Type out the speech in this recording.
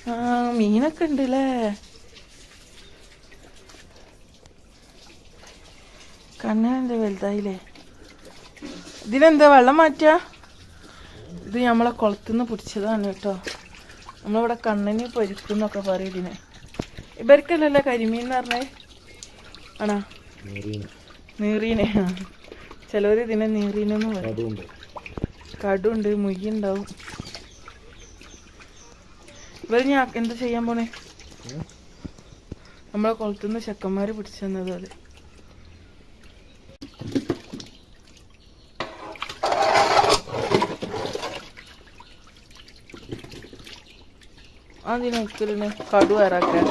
ആ മീനൊക്കെ ഉണ്ടല്ലേ. കണ്ണെന്താ വലുതായില്ലേ? ഇതിനെന്താ വെള്ളം മാറ്റുക? ഇത് നമ്മളെ കുളത്തുനിന്ന് പിടിച്ചതാണ് കേട്ടോ. നമ്മളിവിടെ കണ്ണിന് പൊരിക്കുന്നൊക്കെ പറയും ഇതിനെ. ഇവർക്കല്ലല്ലോ കരിമീൻ എന്ന് പറഞ്ഞേ ആണോ? നീറീനെ. ചിലവർ ഇതിനെ നീറീനെന്ന് പറയും. കടുണ്ട്, മുയ്യുണ്ടാവും. ഇവർ ഞാൻ എന്താ ചെയ്യാൻ പോണേ? നമ്മളെ കുളത്തുനിന്ന് ചെക്കന്മാർ പിടിച്ചു തന്നത് അത്. അതിന് വെക്കലിന് കടു വരാക്കാൻ